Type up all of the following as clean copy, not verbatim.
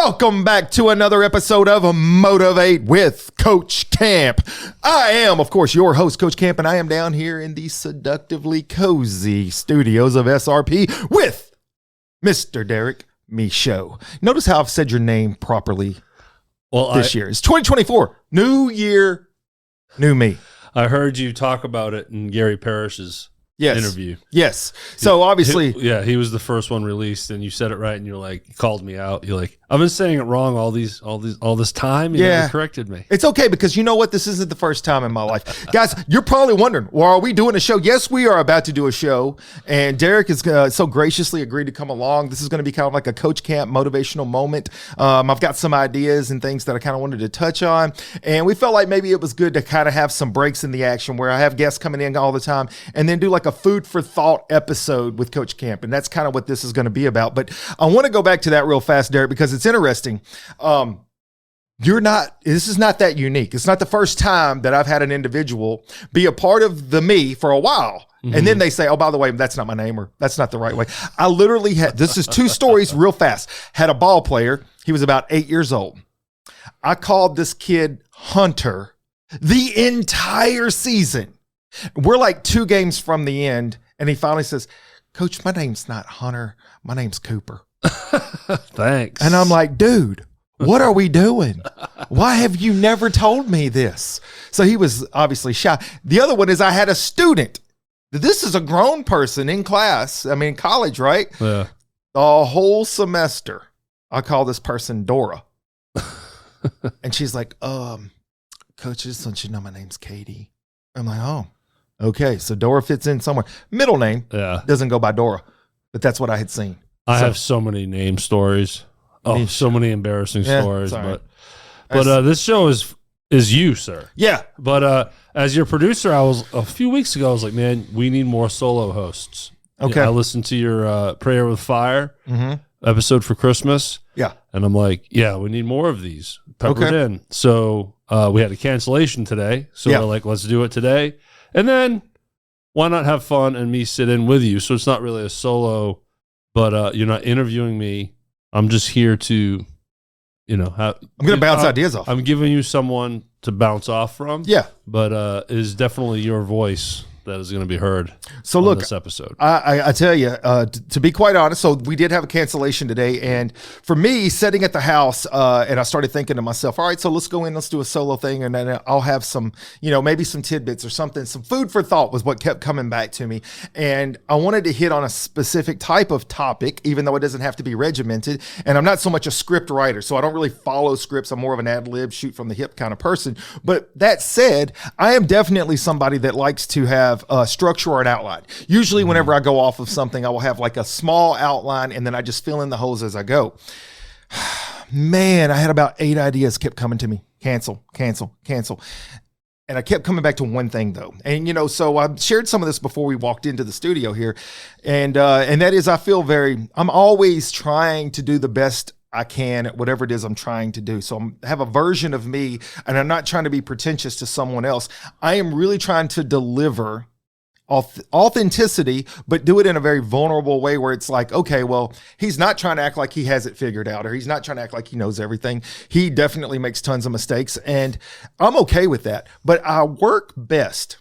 Welcome back to another episode of Motivate with Coach Camp. I am, of course, your host, Coach Camp, and I am down here in the seductively cozy studios of SRP with Mr. Derek Michaud. Notice how I've said your name properly this year. It's 2024. New year, new me. I heard you talk about it in Gary Parrish's interview. Yes. So obviously, he was the first one released, and you said it right, and you're like, you called me out. You're like, I've been saying it wrong all this time. You never corrected me. It's okay, because you know what? This isn't the first time in my life. Guys, you're probably wondering, well, are we doing a show? Yes, we are about to do a show, and Derek has so graciously agreed to come along. This is going to be kind of like a Coach Camp motivational moment. I've got some ideas and things that I kind of wanted to touch on, and we felt like maybe it was good to kind of have some breaks in the action where I have guests coming in all the time, and then do like a food for thought episode with Coach Camp. And that's kind of what this is going to be about. But I want to go back to that real fast, Derek, because it's interesting. This is not that unique. It's not the first time that I've had an individual be a part of the me for a while. Mm-hmm. And then they say, oh, by the way, that's not my name, or that's not the right way. I literally had, this is two stories real fast. Had a ball player. He was about 8 years old. I called this kid Hunter the entire season. We're like 2 games from the end, and he finally says, Coach, my name's not Hunter. My name's Cooper. Thanks. And I'm like, dude, what are we doing? Why have you never told me this? So he was obviously shy. The other one is I had a student. This is a grown person in class. I mean, college, right? Yeah. The whole semester, I call this person Dora. And she's like, Coach, I just want you to know my name's Katie. I'm like, oh. Okay, so Dora fits in somewhere. Middle name doesn't go by Dora, but that's what I had seen. I have so many name stories. Oh, so many embarrassing stories. Sorry. But this show is you, sir. Yeah. But as your producer, a few weeks ago, I was like, man, we need more solo hosts. Okay. I listened to your Prayer with Fire episode for Christmas. Yeah. And I'm like, yeah, we need more of these peppered in. So we had a cancellation today. So we're like, let's do it today. And then why not have fun and me sit in with you? So it's not really a solo, but you're not interviewing me. I'm just here to, I'm going to bounce ideas off. I'm giving you someone to bounce off from. Yeah. But it is definitely your voice that is going to be heard on this episode. I tell you, to be quite honest, so we did have a cancellation today. And for me, sitting at the house, and I started thinking to myself, all right, so let's go in, let's do a solo thing. And then I'll have some, maybe some tidbits or something. Some food for thought was what kept coming back to me. And I wanted to hit on a specific type of topic, even though it doesn't have to be regimented. And I'm not so much a script writer, so I don't really follow scripts. I'm more of an ad lib, shoot from the hip kind of person. But that said, I am definitely somebody that likes to have structure or an outline. Usually whenever I go off of something, I will have like a small outline, and then I just fill in the holes as I go. Man, I had about 8 ideas kept coming to me. Cancel. And I kept coming back to one thing though. And, so I shared some of this before we walked into the studio here. And that is, I'm always trying to do the best I can at whatever it is I'm trying to do. So I have a version of me, and I'm not trying to be pretentious to someone else. I am really trying to deliver authenticity, but do it in a very vulnerable way where it's like, okay, well, he's not trying to act like he has it figured out, or he's not trying to act like he knows everything. He definitely makes tons of mistakes, and I'm okay with that. But I work best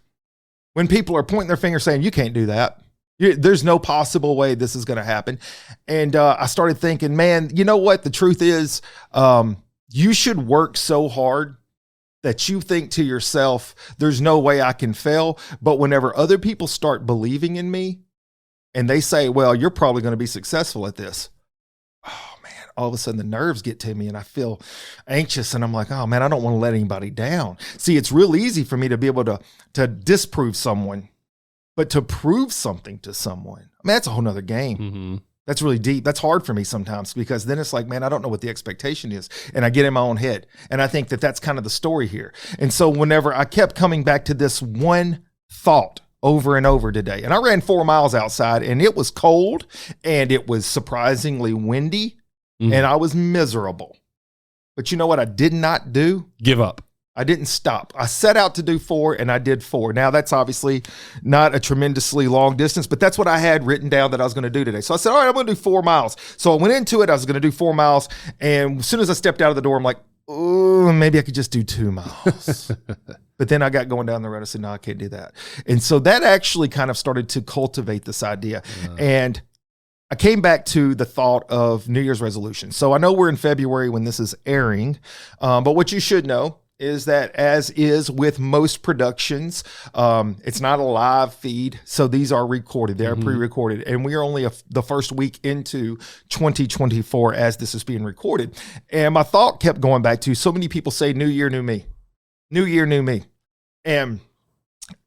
when people are pointing their finger saying, you can't do that. There's no possible way this is going to happen. And I started thinking, man, you know what? The truth is, you should work so hard that you think to yourself, there's no way I can fail. But whenever other people start believing in me and they say, well, you're probably going to be successful at this. Oh man, all of a sudden the nerves get to me and I feel anxious, and I'm like, oh man, I don't want to let anybody down. See, it's real easy for me to be able to disprove someone, but to prove something to someone, I mean, that's a whole nother game. Mm-hmm. That's really deep. That's hard for me sometimes, because then it's like, man, I don't know what the expectation is. And I get in my own head. And I think that that's kind of the story here. And so whenever I kept coming back to this one thought over and over today, and I ran 4 miles outside, and it was cold, and it was surprisingly windy, and I was miserable. But you know what I did not do? Give up. I didn't stop. I set out to do 4 and I did 4. Now that's obviously not a tremendously long distance, but that's what I had written down that I was going to do today. So I said, all right, I'm going to do 4 miles. So I went into it. I was going to do 4 miles. And as soon as I stepped out of the door, I'm like, oh, maybe I could just do 2 miles. But then I got going down the road. I said, no, I can't do that. And so that actually kind of started to cultivate this idea. Yeah. And I came back to the thought of New Year's resolution. So I know we're in February when this is airing, but what you should know is that, as is with most productions, it's not a live feed. So these are recorded. They are pre-recorded. And we are only the first week into 2024 as this is being recorded. And my thought kept going back to, so many people say, new year, new me. New year, new me. And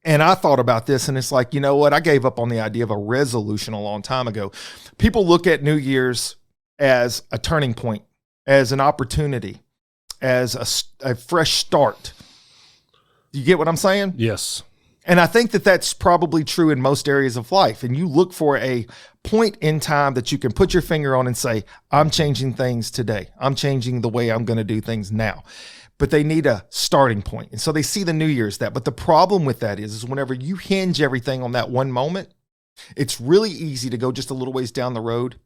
I thought about this, and it's like, you know what? I gave up on the idea of a resolution a long time ago. People look at New Year's as a turning point, as an opportunity, as a fresh start. You get what I'm saying? Yes. And I think that that's probably true in most areas of life. And you look for a point in time that you can put your finger on and say, I'm changing things today. I'm changing the way I'm going to do things now. But they need a starting point. And so they see the New Year's that. But the problem with that is whenever you hinge everything on that one moment, it's really easy to go just a little ways down the road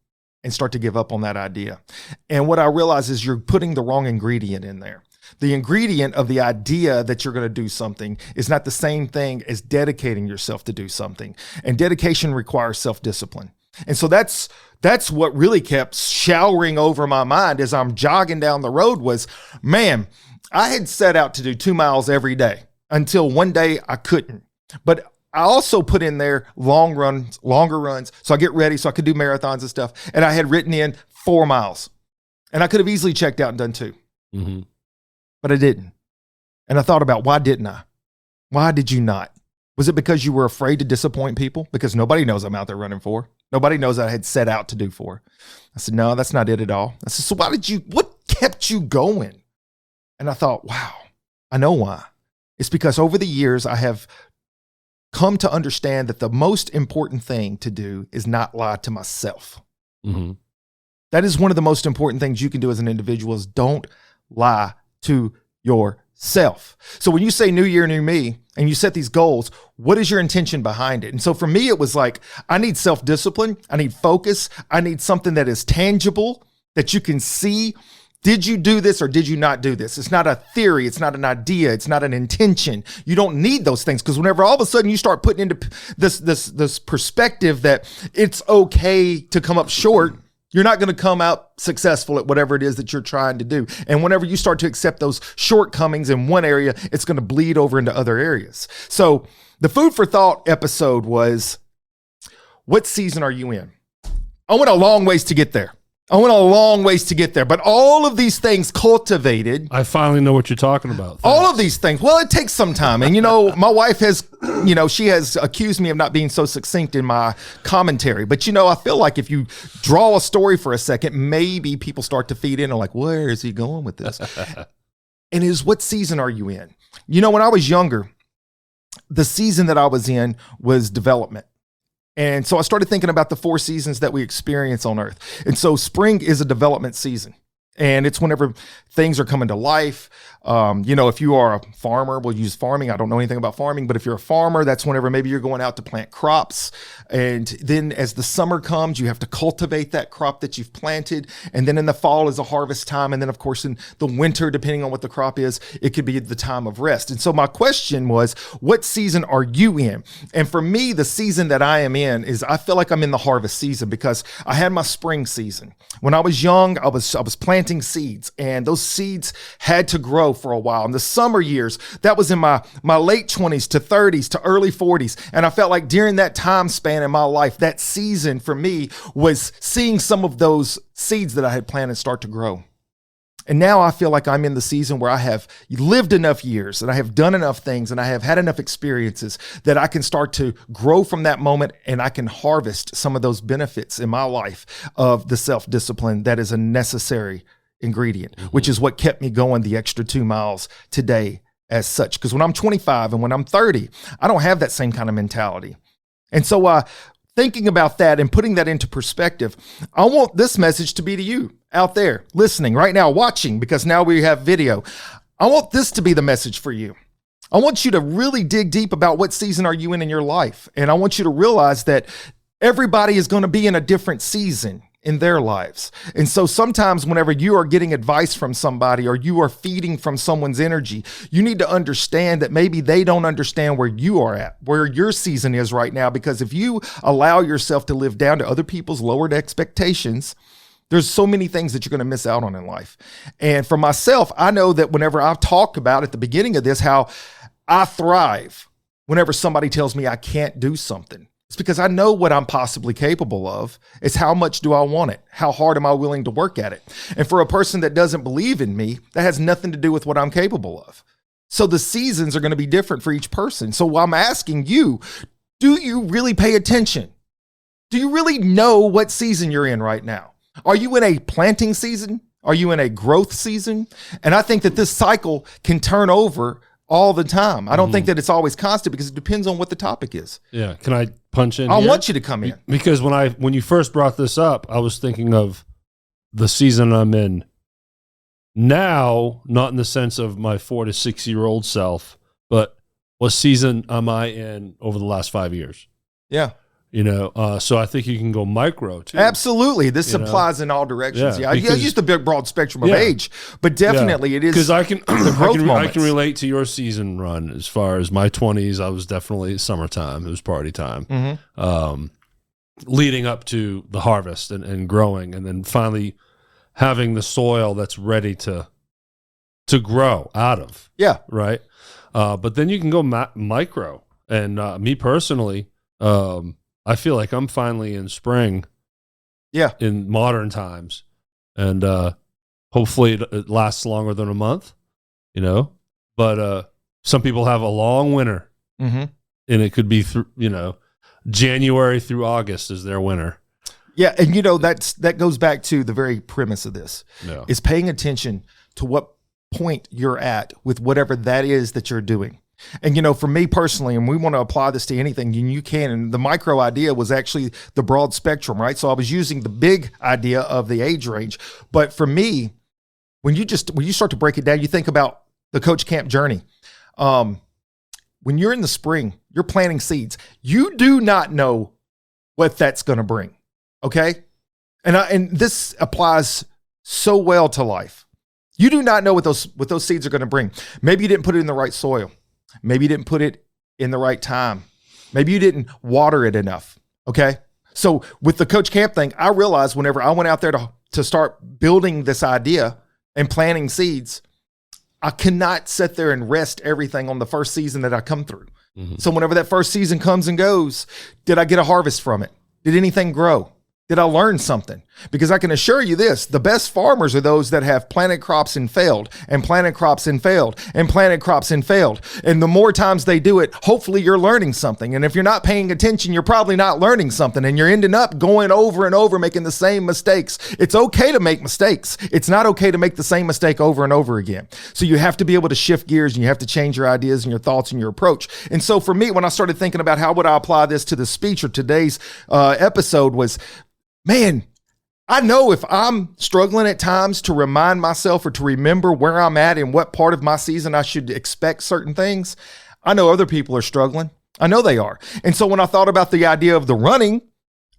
and start to give up on that idea. And what I realize is you're putting the wrong ingredient in there. The ingredient of the idea that you're going to do something is not the same thing as dedicating yourself to do something. And dedication requires self-discipline. And so that's what really kept showering over my mind as I'm jogging down the road was, man, I had set out to do 2 miles every day until one day I couldn't. But I also put in there longer runs. So I get ready so I could do marathons and stuff. And I had written in 4 miles. And I could have easily checked out and done 2. Mm-hmm. But I didn't. And I thought about, why didn't I? Why did you not? Was it because you were afraid to disappoint people? Because nobody knows I'm out there running 4. Nobody knows I had set out to do 4. I said, no, that's not it at all. I said, so what kept you going? And I thought, wow, I know why. It's because over the years, I have come to understand that the most important thing to do is not lie to myself. Mm-hmm. That is one of the most important things you can do as an individual is don't lie to yourself. So when you say new year, new me, and you set these goals, what is your intention behind it? And so for me, it was like, I need self-discipline. I need focus. I need something that is tangible that you can see. Did you do this or did you not do this? It's not a theory. It's not an idea. It's not an intention. You don't need those things because whenever all of a sudden you start putting into this perspective that it's okay to come up short, you're not going to come out successful at whatever it is that you're trying to do. And whenever you start to accept those shortcomings in one area, it's going to bleed over into other areas. So the food for thought episode was, what season are you in? I went a long ways to get there. But all of these things cultivated. I finally know what you're talking about. Thanks. All of these things. Well, it takes some time. And, my wife has, she has accused me of not being so succinct in my commentary. But, I feel like if you draw a story for a second, maybe people start to feed in and like, where is he going with this? And is what season are you in? When I was younger, the season that I was in was development. And so I started thinking about the 4 seasons that we experience on earth. And so spring is a development season. And it's whenever things are coming to life. If you are a farmer, we'll use farming. I don't know anything about farming, but if you're a farmer, that's whenever maybe you're going out to plant crops. And then as the summer comes, you have to cultivate that crop that you've planted. And then in the fall is a harvest time. And then, of course, in the winter, depending on what the crop is, it could be the time of rest. And so my question was, what season are you in? And for me, the season that I am in is I feel like I'm in the harvest season because I had my spring season. When I was young, I was planting seeds, and those seeds had to grow for a while. In the summer years, that was in my late 20s to 30s to early 40s. And I felt like during that time span in my life, that season for me was seeing some of those seeds that I had planted start to grow. And now I feel like I'm in the season where I have lived enough years and I have done enough things and I have had enough experiences that I can start to grow from that moment and I can harvest some of those benefits in my life of the self-discipline that is a necessary ingredient, which is what kept me going the extra 2 miles today as such. Because when I'm 25 and when I'm 30, I don't have that same kind of mentality. And so thinking about that and putting that into perspective, I want this message to be to you out there listening right now, watching, because now we have video. I want this to be the message for you. I want you to really dig deep about what season are you in your life. And I want you to realize that everybody is going to be in a different season in their lives. And so sometimes whenever you are getting advice from somebody or you are feeding from someone's energy, you need to understand that maybe they don't understand where you are at, where your season is right now. Because if you allow yourself to live down to other people's lowered expectations, there's so many things that you're going to miss out on in life. And for myself, I know that whenever I've talked about at the beginning of this, how I thrive whenever somebody tells me I can't do something. It's because I know what I'm possibly capable of. It's how much do I want it? How hard am I willing to work at it? And for a person that doesn't believe in me, that has nothing to do with what I'm capable of. So the seasons are going to be different for each person. So I'm asking you, do you really pay attention? Do you really know what season you're in right now? Are you in a planting season? Are you in a growth season? And I think that this cycle can turn over all the time. I don't think that it's always constant because it depends on what the topic is. Yeah. Can I punch in I here? want you to come in. Because when you first brought this up, I was thinking of the season I'm in now, not in the sense of my 4 to 6 year old self, but what season am I in over the last 5 years? Yeah. So I think you can go micro too. Absolutely. This applies in all directions. Yeah. I use the big broad spectrum of age, but definitely it is. Because I can, the growth I can relate to your season run as far as my 20s. I was definitely summertime. It was party time. Leading up to the harvest and growing, and then finally having the soil that's ready to grow out of. Yeah. Right. But then you can go micro. And me personally, I feel like I'm finally in spring. Yeah. In modern times. And hopefully it lasts longer than a month, But some people have a long winter. And it could be through, January through August is their winter. Yeah. And that goes back to the very premise of this is paying attention to what point you're at with whatever that is that you're doing. And, for me personally, and we want to apply this to anything you can. And the micro idea was actually the broad spectrum, right? So I was using the big idea of the age range. But for me, when you start to break it down, you think about the Coach Camp journey. When you're in the spring, you're planting seeds. You do not know what that's going to bring. Okay. And this applies so well to life. You do not know what those seeds are going to bring. Maybe you didn't put it in the right soil. Maybe you didn't put it in the right time. Maybe you didn't water it enough. Okay. So with the Coach Camp thing, I realized whenever I went out there to start building this idea and planting seeds, I cannot sit there and rest everything on the first season that I come through. So whenever that first season comes and goes, did I get a harvest from it? Did anything grow? Did I learn something? Because I can assure you this, the best farmers are those that have planted crops and failed, and planted crops and failed, and planted crops and failed. And the more times they do it, hopefully you're learning something. And if you're not paying attention, you're probably not learning something, and you're ending up going over and over making the same mistakes. It's okay to make mistakes. It's not okay to make the same mistake over and over again. So you have to be able to shift gears, and you have to change your ideas and your thoughts and your approach. And so for me, when I started thinking about how would I apply this to the speech or today's episode was, man, I know if I'm struggling at times to remind myself or to remember where I'm at and what part of my season I should expect certain things, I know other people are struggling. I know they are. And so when I thought about the idea of the running,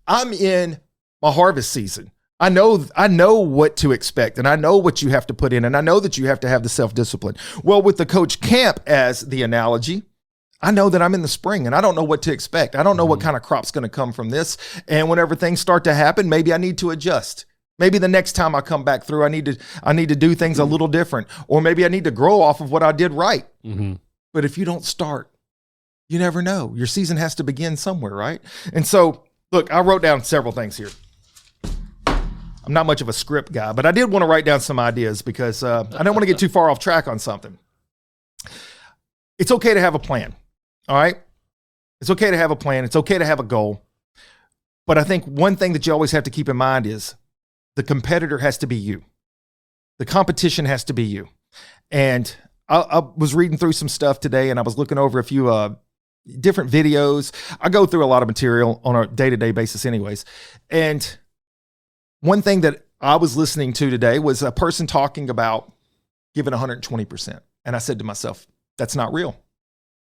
I'm in my harvest season. I know what to expect, and I know what you have to put in, and I know that you have to have the self-discipline. Well, with the Coach Camp as the analogy, I know that I'm in the spring and I don't know what to expect. I don't know what kind of crop's going to come from this. And whenever things start to happen, maybe I need to adjust. Maybe the next time I come back through, I need to do things a little different, or maybe I need to grow off of what I did right. But if you don't start, you never know. Your season has to begin somewhere, right? And so, look, I wrote down several things here. I'm not much of a script guy, but I did want to write down some ideas because I don't want to get too far off track on something. It's okay to have a plan. All right. It's okay to have a plan. It's okay to have a goal. But I think one thing that you always have to keep in mind is the competitor has to be you. The competition has to be you. And I was reading through some stuff today and I was looking over a few different videos. I go through a lot of material on a day-to-day basis anyways. And one thing that I was listening to today was a person talking about giving 120%. And I said to myself, that's not real.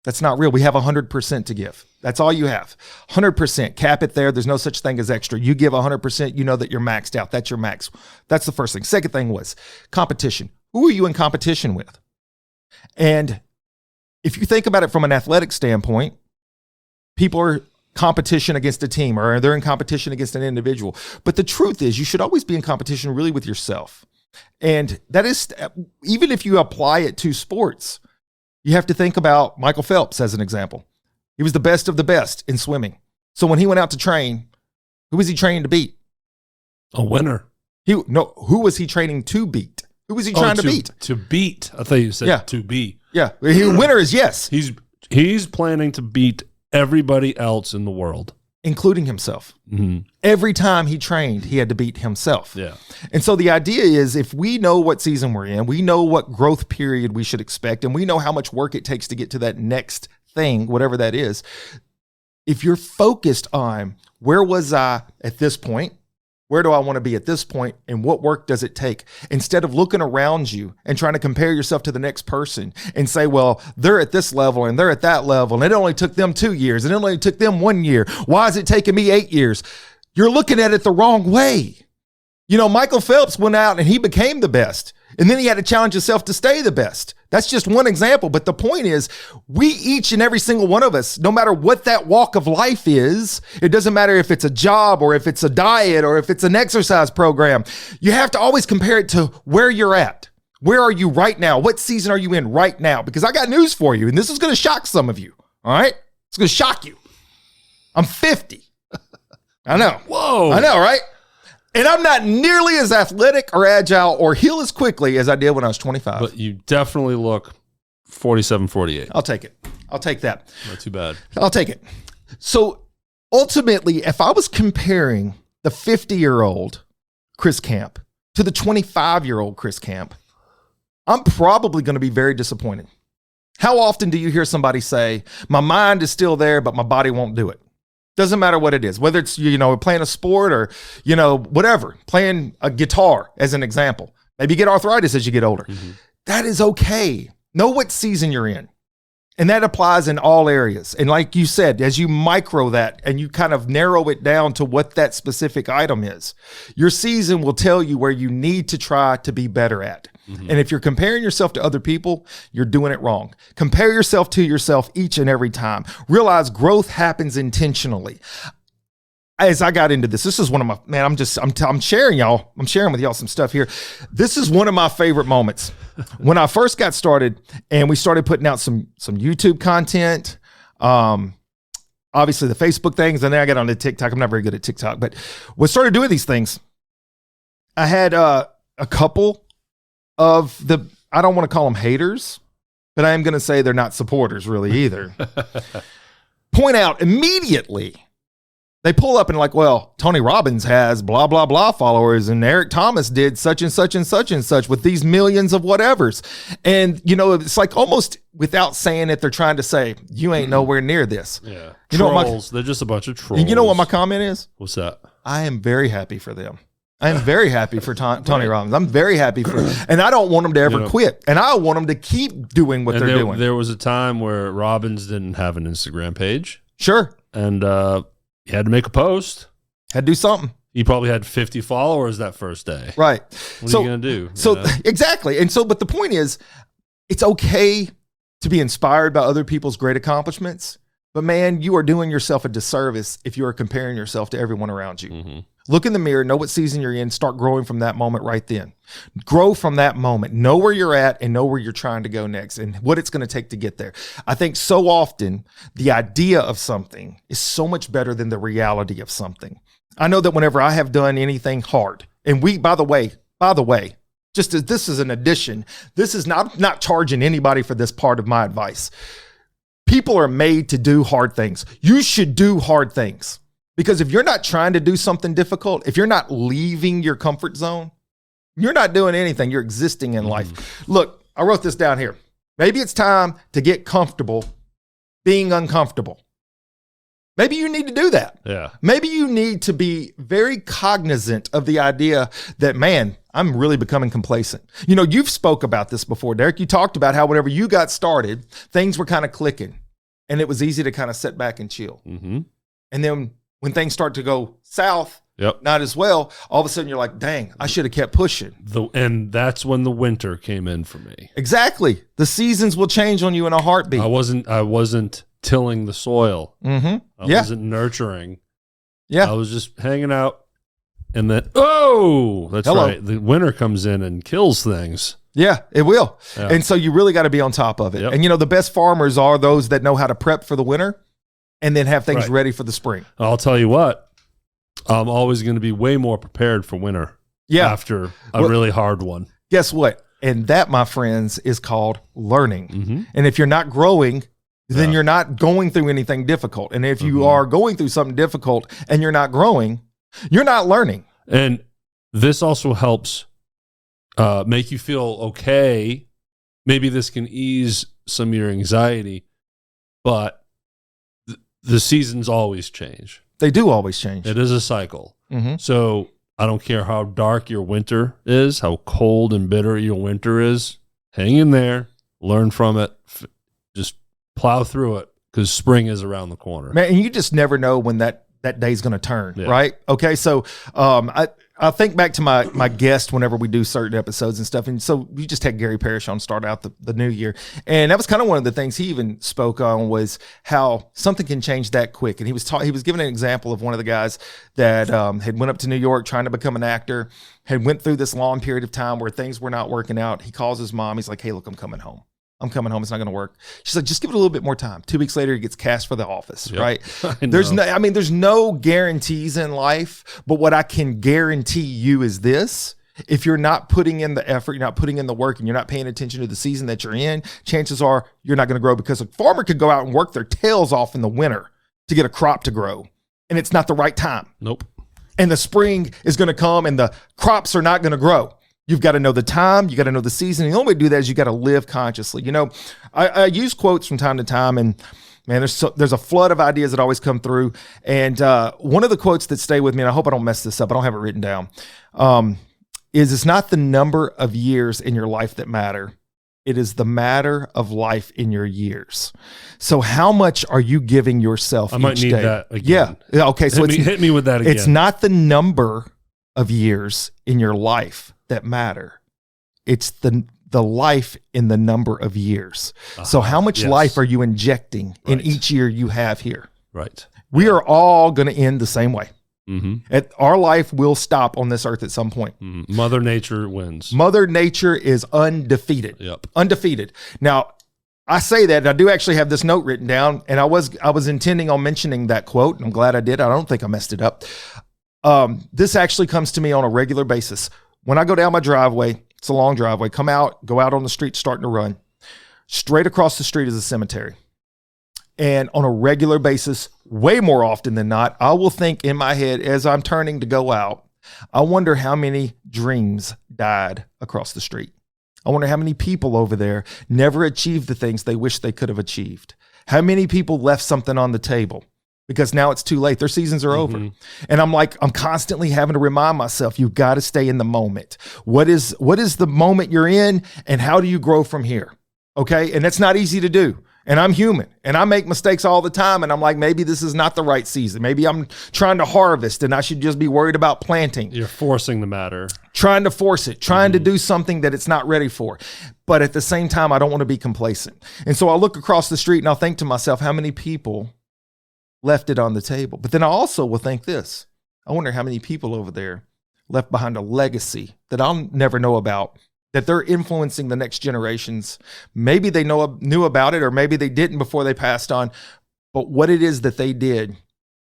That's not real. We have 100% to give. That's all you have. 100%. Cap it there. There's no such thing as extra. You give 100%, you know that you're maxed out. That's your max. That's the first thing. Second thing was competition. Who are you in competition with? And if you think about it from an athletic standpoint, people are competition against a team, or they're in competition against an individual. But the truth is, you should always be in competition really with yourself. And that is, even if you apply it to sports, you have to think about Michael Phelps as an example. He was the best of the best in swimming. So when he went out to train, who was he training to beat? A winner. Who was he training to beat? Who was he trying to beat? To beat. I thought you said to be. Yeah. Winner is yes. He's planning to beat everybody else in the world, including himself. Mm-hmm. Every time he trained, he had to beat himself. Yeah. And so the idea is, if we know what season we're in, we know what growth period we should expect, and we know how much work it takes to get to that next thing, whatever that is. If you're focused on where was I at this point, where do I want to be at this point, and what work does it take? Instead of looking around you and trying to compare yourself to the next person and say, well, they're at this level and they're at that level, and it only took them 2 years and it only took them 1 year. Why is it taking me 8 years? You're looking at it the wrong way. You know, Michael Phelps went out and he became the best, and then he had to challenge himself to stay the best. That's just one example. But the point is, we each and every single one of us, no matter what that walk of life is, it doesn't matter if it's a job or if it's a diet or if it's an exercise program, you have to always compare it to where you're at. Where are you right now? What season are you in right now? Because I got news for you, and this is going to shock some of you. All right? It's going to shock you. I'm 50. I know. Whoa. I know, right? And I'm not nearly as athletic or agile or heal as quickly as I did when I was 25. But you definitely look 47, 48. I'll take it. I'll take that. Not too bad. I'll take it. So ultimately, if I was comparing the 50-year-old Chris Camp to the 25-year-old Chris Camp, I'm probably going to be very disappointed. How often do you hear somebody say, my mind is still there, but my body won't do it? Doesn't matter what it is, whether it's, playing a sport or, whatever, playing a guitar as an example. Maybe you get arthritis as you get older. Mm-hmm. That is okay. Know what season you're in. And that applies in all areas. And like you said, as you micro that and you kind of narrow it down to what that specific item is, your season will tell you where you need to try to be better at. Mm-hmm. And if you're comparing yourself to other people, you're doing it wrong. Compare yourself to yourself each and every time. Realize growth happens intentionally. As I got into this is one of my, man, I'm sharing y'all. I'm sharing with y'all some stuff here. This is one of my favorite moments. When I first got started and we started putting out some YouTube content, obviously the Facebook things, and then I got onto TikTok. I'm not very good at TikTok, but we started doing these things. I had a couple of I don't want to call them haters, but I am going to say they're not supporters really either. Point out immediately. They pull up and like, well, Tony Robbins has blah, blah, blah followers, and Eric Thomas did such and such and such and such with these millions of whatevers. And, it's like almost without saying it, they're trying to say, you ain't nowhere near this. Yeah. You trolls. They're just a bunch of trolls. And you know what my comment is? What's that? I am very happy for them. I am very happy for Tony Robbins. I'm very happy for him. And I don't want them to ever quit. And I want them to keep doing what they're doing. There was a time where Robbins didn't have an Instagram page. Sure. And, he had to make a post. Had to do something. He probably had 50 followers that first day. Right. What are you going to do? Exactly. And so, but the point is, it's okay to be inspired by other people's great accomplishments. But man, you are doing yourself a disservice if you are comparing yourself to everyone around you. Mm-hmm. Look in the mirror, know what season you're in, start growing from that moment right then. Grow from that moment. Know where you're at and know where you're trying to go next and what it's going to take to get there. I think so often the idea of something is so much better than the reality of something. I know that whenever I have done anything hard, and by the way, just as this is an addition, this is not charging anybody for this part of my advice. People are made to do hard things. You should do hard things. Because if you're not trying to do something difficult, if you're not leaving your comfort zone, you're not doing anything. You're existing in life. Look, I wrote this down here. Maybe it's time to get comfortable being uncomfortable. Maybe you need to do that. Yeah. Maybe you need to be very cognizant of the idea that, man, I'm really becoming complacent. You know, you've spoke about this before, Derek. You talked about how whenever you got started, things were kind of clicking and it was easy to kind of sit back and chill. Mm-hmm. And then when things start to go south, not as well, all of a sudden you're like, dang, I should have kept pushing. And that's when the winter came in for me. Exactly. The seasons will change on you in a heartbeat. I wasn't tilling the soil. Mm-hmm. I wasn't nurturing. Yeah. I was just hanging out. And then, that's right. The winter comes in and kills things. Yeah, it will. Yeah. And so you really got to be on top of it. Yep. And, you know, the best farmers are those that know how to prep for the winter and then have things ready for the spring. I'll tell you what, I'm always going to be way more prepared for winter after a really hard one. Guess what? And that, my friends, is called learning. Mm-hmm. And if you're not growing, then you're not going through anything difficult. And if you are going through something difficult and you're not growing, you're not learning. And this also helps make you feel okay. Maybe this can ease some of your anxiety, but the seasons always change. They do always change. It is a cycle. Mm-hmm. So I don't care how dark your winter is, how cold and bitter your winter is. Hang in there, learn from it, just plow through it because spring is around the corner. Man, and you just never know when that day's going to turn, right? Okay, so I think back to my guest whenever we do certain episodes and stuff. And so we just had Gary Parrish on start out the new year. And that was kind of one of the things he even spoke on was how something can change that quick. And he was giving an example of one of the guys that had went up to New York trying to become an actor, had went through this long period of time where things were not working out. He calls his mom. He's like, hey, look, I'm coming home. It's not going to work. She's like, just give it a little bit more time. 2 weeks later, he gets cast for The Office, right? There's no guarantees in life, but what I can guarantee you is this. If you're not putting in the effort, you're not putting in the work, and you're not paying attention to the season that you're in, chances are you're not going to grow because a farmer could go out and work their tails off in the winter to get a crop to grow, and it's not the right time. Nope. And the spring is going to come, and the crops are not going to grow. You've got to know the time. You got to know the season. And the only way to do that is you got to live consciously. You know, I use quotes from time to time, and man, there's a flood of ideas that always come through. And one of the quotes that stay with me, and I hope I don't mess this up, I don't have it written down, is it's not the number of years in your life that matter. It is the matter of life in your years. So how much are you giving yourself each day? I might need that again. Yeah. Okay. So hit me with that again. It's not the number of years in your life that matter. It's the life in the number of years. So how much life are you injecting in each year you have here? Right. We are all going to end the same way. Mm-hmm. Our life will stop on this earth at some point. Mm-hmm. Mother Nature wins. Mother Nature is undefeated. Yep. Undefeated. Now, I say that, and I do actually have this note written down, and I was intending on mentioning that quote, and I'm glad I did. I don't think I messed it up. This actually comes to me on a regular basis. When I go down my driveway, it's a long driveway, go out on the street, starting to run. Straight across the street is a cemetery. And on a regular basis, way more often than not, I will think in my head as I'm turning to go out, I wonder how many dreams died across the street. I wonder how many people over there never achieved the things they wish they could have achieved. How many people left something on the table because now it's too late. Their seasons are over. And I'm constantly having to remind myself, you've got to stay in the moment. What is the moment you're in, and how do you grow from here? Okay. And that's not easy to do. And I'm human and I make mistakes all the time. And I'm like, maybe this is not the right season. Maybe I'm trying to harvest and I should just be worried about planting. You're forcing the matter. Trying to force it, trying to do something that it's not ready for. But at the same time, I don't want to be complacent. And so I'll look across the street and I'll think to myself, how many people left it on the table? But then I also will think this. I wonder how many people over there left behind a legacy that I'll never know about, that they're influencing the next generations. Maybe they knew about it, or maybe they didn't before they passed on. But what it is that they did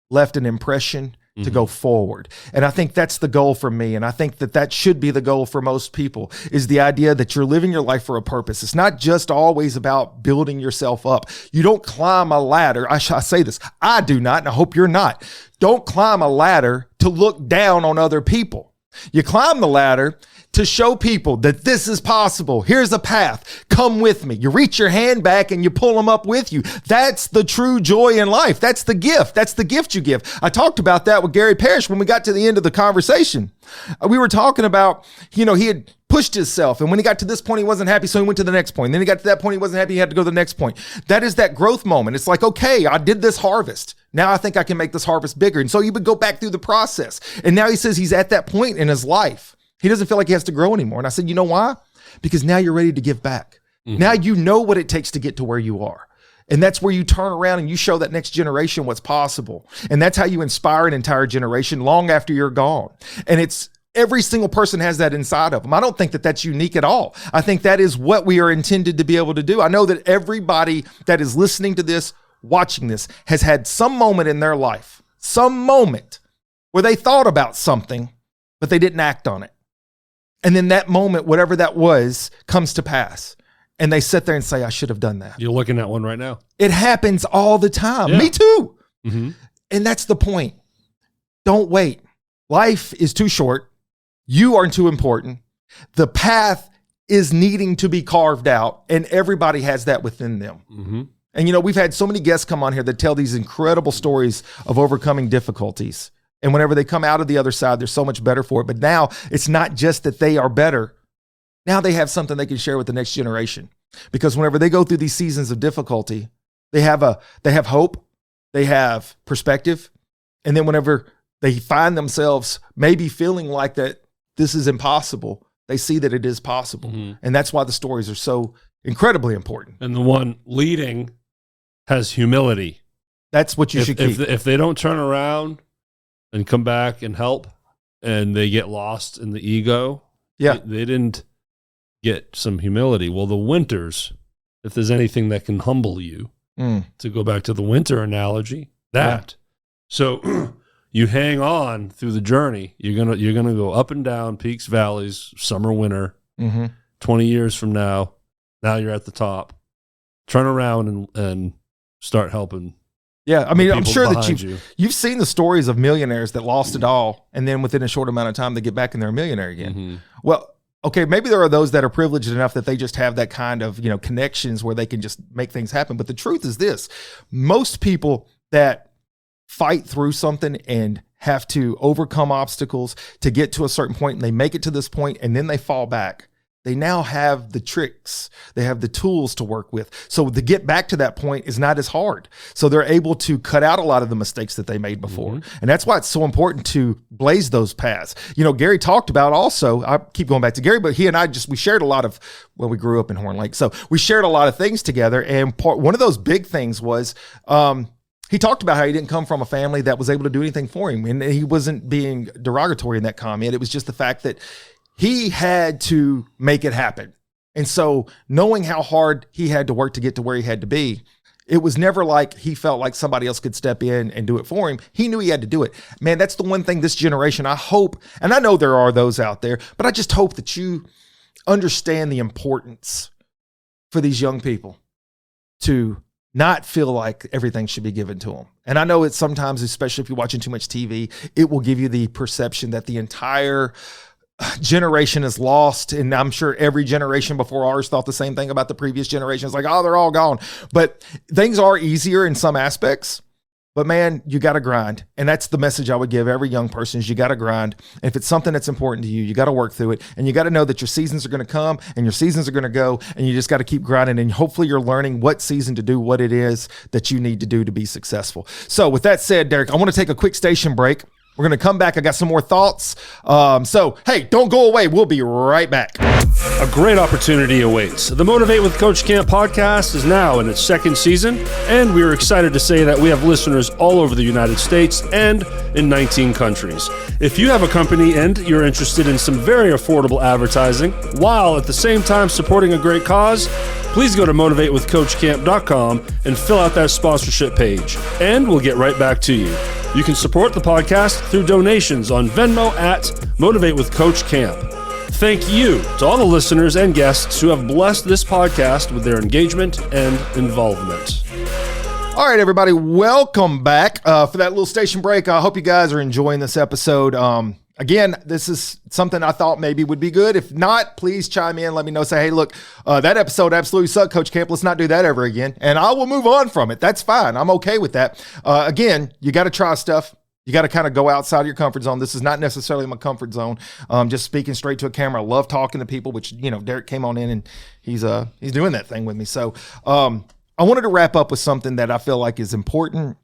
left an impression to go forward. And I think that's the goal for me. And I think that should be the goal for most people, is the idea that you're living your life for a purpose. It's not just always about building yourself up. You don't climb a ladder. I say this, I do not, and I hope you're not. Don't climb a ladder to look down on other people. You climb the ladder to show people that this is possible. Here's a path. Come with me. You reach your hand back and you pull them up with you. That's the true joy in life. That's the gift. That's the gift you give. I talked about that with Gary Parrish when we got to the end of the conversation. We were talking about, he had pushed himself. And when he got to this point, he wasn't happy. So he went to the next point. And then he got to that point, he wasn't happy. He had to go to the next point. That is that growth moment. It's like, okay, I did this harvest. Now I think I can make this harvest bigger. And so he would go back through the process. And now he says he's at that point in his life. He doesn't feel like he has to grow anymore. And I said, you know why? Because now you're ready to give back. Mm-hmm. Now you know what it takes to get to where you are. And that's where you turn around and you show that next generation what's possible. And that's how you inspire an entire generation long after you're gone. And it's every single person has that inside of them. I don't think that that's unique at all. I think that is what we are intended to be able to do. I know that everybody that is listening to this, watching this, has had some moment in their life, some moment where they thought about something, but they didn't act on it. And then that moment, whatever that was, comes to pass. And they sit there and say, I should have done that. You're looking at one right now. It happens all the time. Yeah. Me too. Mm-hmm. And that's the point. Don't wait. Life is too short. You are too important. The path is needing to be carved out. And everybody has that within them. Mm-hmm. And, we've had so many guests come on here that tell these incredible stories of overcoming difficulties. And whenever they come out of the other side, they're so much better for it. But now it's not just that they are better. Now they have something they can share with the next generation. Because whenever they go through these seasons of difficulty, they have hope, they have perspective. And then whenever they find themselves maybe feeling like that this is impossible, they see that it is possible. Mm-hmm. And that's why the stories are so incredibly important. And the one leading has humility. That's what you should keep. If they don't turn around and come back and help, and they get lost in the ego. Yeah. They didn't get some humility. Well, the winters, if there's anything that can humble you, to go back to the winter analogy, that. Yeah. So you hang on through the journey. You're gonna go up and down, peaks, valleys, summer, winter. Mm-hmm. 20 years from now you're at the top. Turn around and start helping. Yeah, I mean, I'm sure that you've seen the stories of millionaires that lost it all, and then within a short amount of time, they get back and they're a millionaire again. Mm-hmm. Well, okay, maybe there are those that are privileged enough that they just have that kind of, connections where they can just make things happen. But the truth is this, most people that fight through something and have to overcome obstacles to get to a certain point, and they make it to this point, and then they fall back. They now have the tricks. They have the tools to work with. So to get back to that point is not as hard. So they're able to cut out a lot of the mistakes that they made before. Mm-hmm. And that's why it's so important to blaze those paths. Gary talked about also, I keep going back to Gary, but he and I we shared a lot of, we grew up in Horn Lake. So we shared a lot of things together. And one of those big things was, he talked about how he didn't come from a family that was able to do anything for him. And he wasn't being derogatory in that comment. It was just the fact that he had to make it happen. And so knowing how hard he had to work to get to where he had to be, it was never like he felt like somebody else could step in and do it for him. He knew he had to do it. Man, that's the one thing this generation, I hope, and I know there are those out there, but I just hope that you understand the importance for these young people to not feel like everything should be given to them. And I know it's sometimes, especially if you're watching too much TV, it will give you the perception that the entire generation is lost. And I'm sure every generation before ours thought the same thing about the previous generation. It's like, oh, they're all gone. But things are easier in some aspects. But man, you got to grind. And that's the message I would give every young person is you got to grind. And if it's something that's important to you, you got to work through it. And you got to know that your seasons are going to come and your seasons are going to go. And you just got to keep grinding. And hopefully you're learning what season to do, what it is that you need to do to be successful. So with that said, Derek, I want to take a quick station break. We're going to come back. I got some more thoughts. So, hey, don't go away. We'll be right back. A great opportunity awaits. The Motivate with Coach Camp podcast is now in its second season, and we are excited to say that we have listeners all over the United States and in 19 countries. If you have a company and you're interested in some very affordable advertising, while at the same time supporting a great cause, please go to motivatewithcoachcamp.com and fill out that sponsorship page, and we'll get right back to you. You can support the podcast through donations on Venmo at Motivate with Coach Camp. Thank you to all the listeners and guests who have blessed this podcast with their engagement and involvement. All right, everybody, welcome back for that little station break. I hope you guys are enjoying this episode. Again, this is something I thought maybe would be good. If not, please chime in. Let me know. Say, hey, look, that episode absolutely sucked, Coach Camp. Let's not do that ever again. And I will move on from it. That's fine. I'm okay with that. Again, you got to try stuff. You got to kind of go outside your comfort zone. This is not necessarily my comfort zone. Just speaking straight to a camera. I love talking to people, which, Derek came on in and he's doing that thing with me. So I wanted to wrap up with something that I feel like is important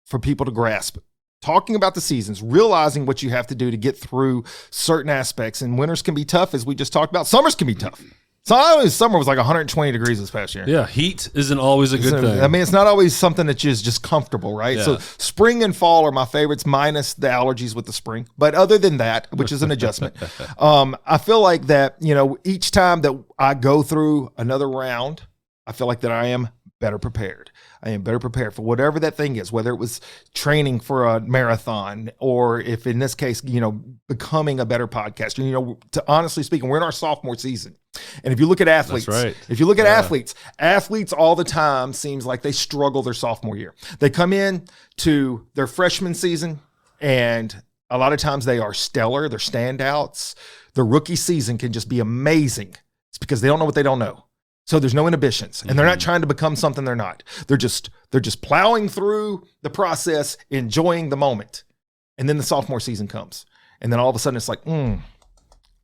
for people to grasp. Talking about the seasons, realizing what you have to do to get through certain aspects. And winters can be tough, as we just talked about. Summers can be tough. So summer was like 120 degrees this past year. Yeah, heat isn't always a good thing. I mean, it's not always something that is just comfortable, right? Yeah. So spring and fall are my favorites, minus the allergies with the spring. But other than that, which is an adjustment, I feel like that, each time that I go through another round, I feel like that I am better prepared. I am better prepared for whatever that thing is, whether it was training for a marathon or if in this case, becoming a better podcaster. To honestly speaking, we're in our sophomore season. And if you look at athletes, that's right. If you look at athletes all the time seems like they struggle their sophomore year. They come in to their freshman season and a lot of times they are stellar. They're standouts. Their rookie season can just be amazing. It's because they don't know what they don't know. So there's no inhibitions, and they're not trying to become something they're not. They're just plowing through the process, enjoying the moment. And then the sophomore season comes. And then all of a sudden it's like,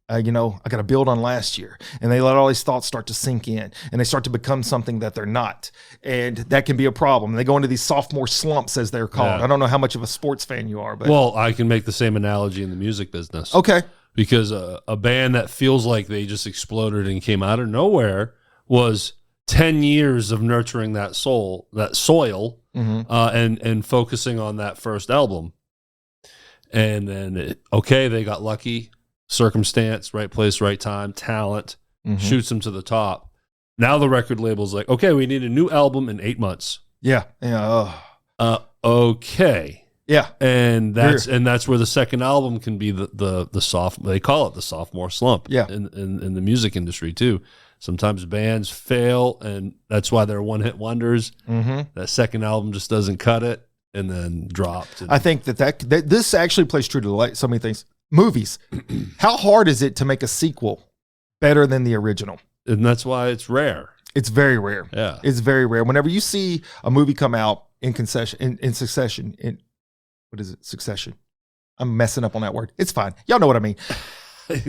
I got to build on last year. And they let all these thoughts start to sink in, and they start to become something that they're not. And that can be a problem. And they go into these sophomore slumps, as they're called. Yeah. I don't know how much of a sports fan you are. But well, I can make the same analogy in the music business. Okay. Because a band that feels like they just exploded and came out of nowhere was 10 years of nurturing that soil, and focusing on that first album. And then, they got lucky, circumstance, right place, right time, talent, shoots them to the top. Now the record label's like, okay, we need a new album in 8 months. Yeah. Okay. Yeah. And that's where the second album can be the soft, they call it the sophomore slump. Yeah. In the music industry too. Sometimes bands fail, and that's why they're one-hit wonders. That second album just doesn't cut it, and then dropped. I think that this actually plays true to so many things. Movies. How hard is it to make a sequel better than the original? And that's why it's rare. It's very rare. Yeah. It's very rare. Whenever you see a movie come out in succession, what is it? Succession. I'm messing up on that word. It's fine. Y'all know what I mean.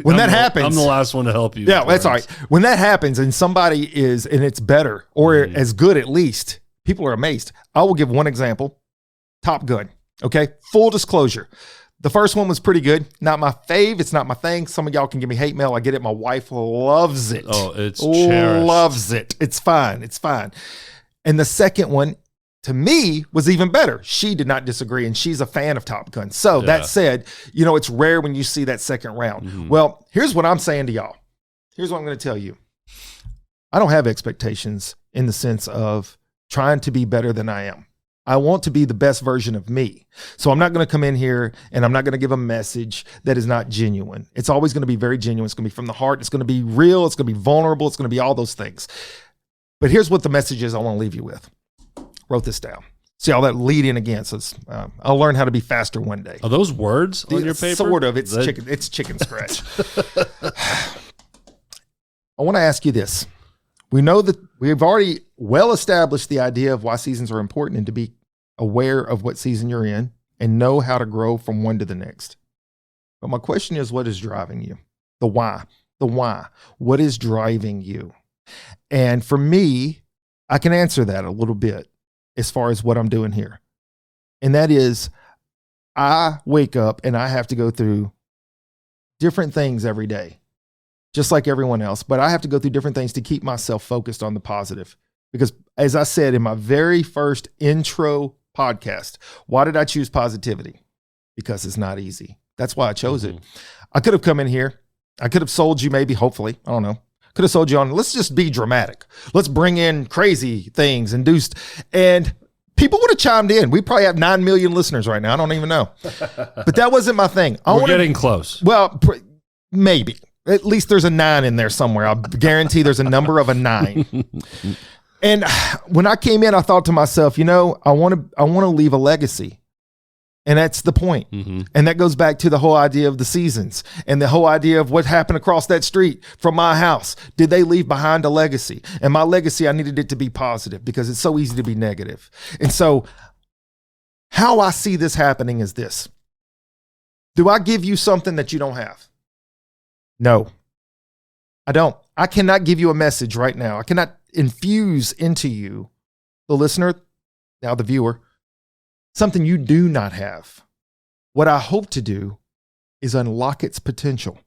When that happens, I'm the last one to help you. Yeah, that's all right. When that happens and somebody and it's better or as good at least, people are amazed. I will give one example. Top Gun. Okay. Full disclosure. The first one was pretty good. Not my fave. It's not my thing. Some of y'all can give me hate mail. I get it. My wife loves it. Oh, it's cherished. Loves it. It's fine. It's fine. And the second one, to me, was even better. She did not disagree, and she's a fan of Top Gun. So that said, it's rare when you see that second round. Well, here's what I'm saying to y'all. Here's what I'm going to tell you. I don't have expectations in the sense of trying to be better than I am. I want to be the best version of me. So I'm not going to come in here and I'm not going to give a message that is not genuine. It's always going to be very genuine. It's going to be from the heart. It's going to be real. It's going to be vulnerable. It's going to be all those things. But here's what the message is I want to leave you with. Wrote this down. See all that lead in again. So I'll learn how to be faster one day. Are those words on your paper? Sort of. It's chicken scratch. I want to ask you this. We know that we've already well established the idea of why seasons are important and to be aware of what season you're in and know how to grow from one to the next. But my question is, what is driving you? The why. The why. What is driving you? And for me, I can answer that a little bit as far as what I'm doing here. And that is, I wake up and I have to go through different things every day, just like everyone else. But I have to go through different things to keep myself focused on the positive. Because as I said in my very first intro podcast, why did I choose positivity? Because it's not easy. That's why I chose it. I could have come in here. I could have sold you maybe, hopefully, I don't know. Could have sold you on, let's just be dramatic. Let's bring in crazy things and and people would have chimed in. We probably have 9 million listeners right now. I don't even know. But that wasn't my thing. We're getting close. Well, maybe. At least there's a 9 in there somewhere. I'll guarantee there's a number of a 9. And when I came in, I thought to myself, I want to leave a legacy. And that's the point. And that goes back to the whole idea of the seasons and the whole idea of what happened across that street from my house. Did they leave behind a legacy? And my legacy, I needed it to be positive because it's so easy to be negative. And so how I see this happening is this. Do I give you something that you don't have? No, I don't. I cannot give you a message right now. I cannot infuse into you, the listener, now the viewer, something you do not have. What I hope to do is unlock its potential.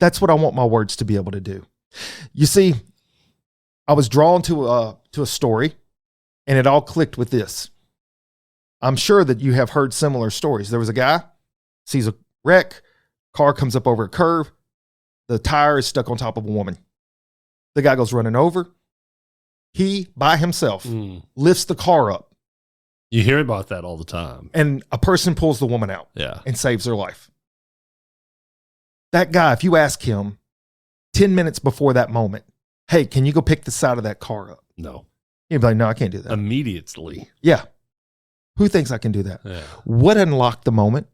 That's what I want my words to be able to do. You see, I was drawn to a story, and it all clicked with this. I'm sure that you have heard similar stories. There was a guy, sees a wreck, car comes up over a curve, the tire is stuck on top of a woman. The guy goes running over. He, by himself, lifts the car up. You hear about that all the time. And a person pulls the woman out and saves her life. That guy, if you ask him 10 minutes before that moment, hey, can you go pick the side of that car up? No. He'd be like, no, I can't do that. Immediately. Yeah. Who thinks I can do that? Yeah. What unlocked the moment?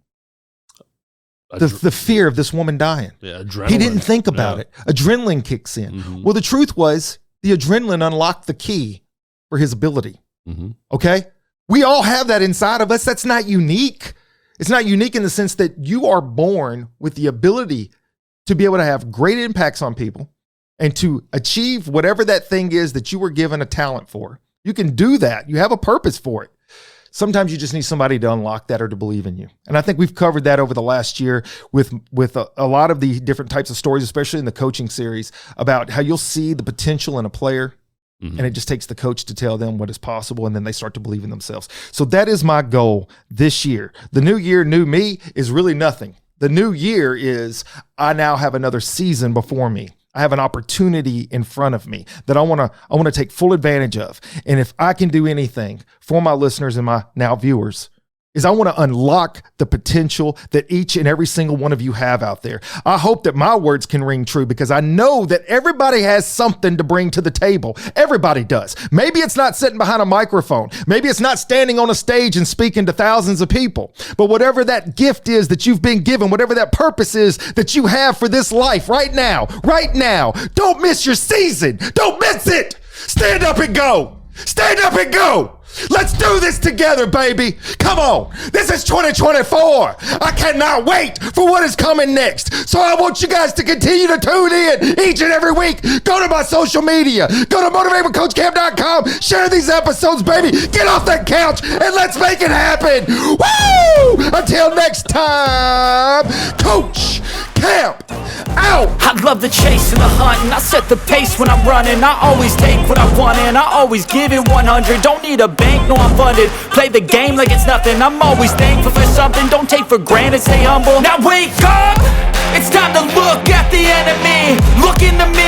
The fear of this woman dying. Yeah, adrenaline. He didn't think about it. Adrenaline kicks in. Well, the truth was the adrenaline unlocked the key for his ability. Okay? We all have that inside of us. That's not unique. It's not unique in the sense that you are born with the ability to be able to have great impacts on people and to achieve whatever that thing is that you were given a talent for. You can do that. You have a purpose for it. Sometimes you just need somebody to unlock that or to believe in you. And I think we've covered that over the last year with a lot of the different types of stories, especially in the coaching series, about how you'll see the potential in a player. And it just takes the coach to tell them what is possible, and then they start to believe in themselves. So that is my goal this year. The new year, new me is really nothing. The new year is I now have another season before me. I have an opportunity in front of me that I want to take full advantage of. And if I can do anything for my listeners and my now viewers, is I want to unlock the potential that each and every single one of you have out there. I hope that my words can ring true because I know that everybody has something to bring to the table. Everybody does. Maybe it's not sitting behind a microphone. Maybe it's not standing on a stage and speaking to thousands of people. But whatever that gift is that you've been given, whatever that purpose is that you have for this life right now, don't miss your season. Don't miss it. Stand up and go. Stand up and go. Let's do this together, baby. Come on. This is 2024. I cannot wait for what is coming next. So I want you guys to continue to tune in each and every week. Go to my social media. Go to motivatewithcoachcam.com. Share these episodes, baby. Get off that couch and let's make it happen. Woo! Until next time, Coach Camp out. I love the chase and the hunt, and I set the pace when I'm running. I always take what I want and I always give it 100. Don't need a bank, no I'm funded. Play the game like it's nothing. I'm always thankful for something. Don't take for granted, stay humble. Now wake up! It's time to look at the enemy. Look in the mirror.